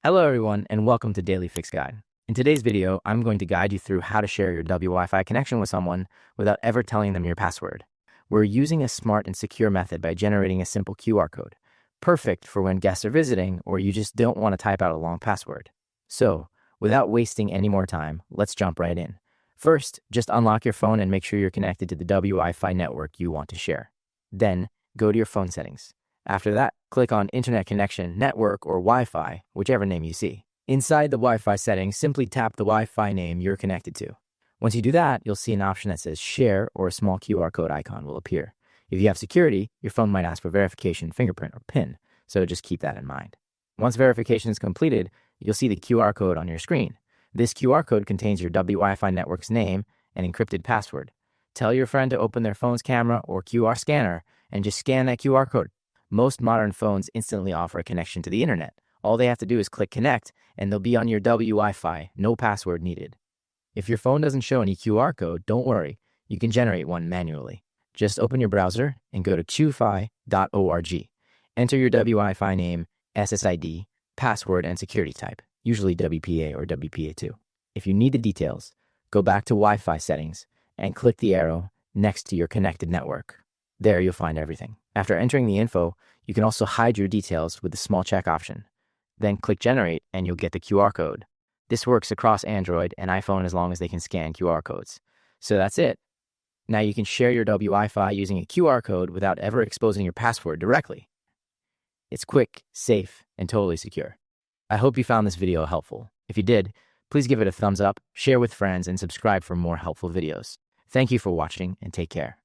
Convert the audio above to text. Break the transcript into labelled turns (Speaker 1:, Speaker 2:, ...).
Speaker 1: Hello everyone and welcome to Daily Fix Guide. In today's video, I'm going to guide you through how to share your Wi-Fi connection with someone without ever telling them your password. We're using a smart and secure method by generating a simple QR code, perfect for when guests are visiting or you just don't want to type out a long password. So, without wasting any more time, let's jump right in. First, just unlock your phone and make sure you're connected to the Wi-Fi network you want to share. Then, go to your phone settings. After that, click on Internet Connection, Network, or Wi-Fi, whichever name you see. Inside the Wi-Fi settings, simply tap the Wi-Fi name you're connected to. Once you do that, you'll see an option that says Share, or a small QR code icon will appear. If you have security, your phone might ask for verification, fingerprint, or PIN, so just keep that in mind. Once verification is completed, you'll see the QR code on your screen. This QR code contains your Wi-Fi network's name and encrypted password. Tell your friend to open their phone's camera or QR scanner and just scan that QR code. Most modern phones instantly offer a connection to the internet. All they have to do is click connect and they'll be on your Wi-Fi, no password needed. If your phone doesn't show any QR code, don't worry, you can generate one manually. Just open your browser and go to qfi.org. Enter your Wi-Fi name, SSID, password, and security type, usually WPA or WPA2. If you need the details, go back to Wi-Fi settings and click the arrow next to your connected network. There you'll find everything. After entering the info, you can also hide your details with the small check option. Then click Generate and you'll get the QR code. This works across Android and iPhone as long as they can scan QR codes. So that's it. Now you can share your Wi-Fi using a QR code without ever exposing your password directly. It's quick, safe, and totally secure. I hope you found this video helpful. If you did, please give it a thumbs up, share with friends, and subscribe for more helpful videos. Thank you for watching and take care.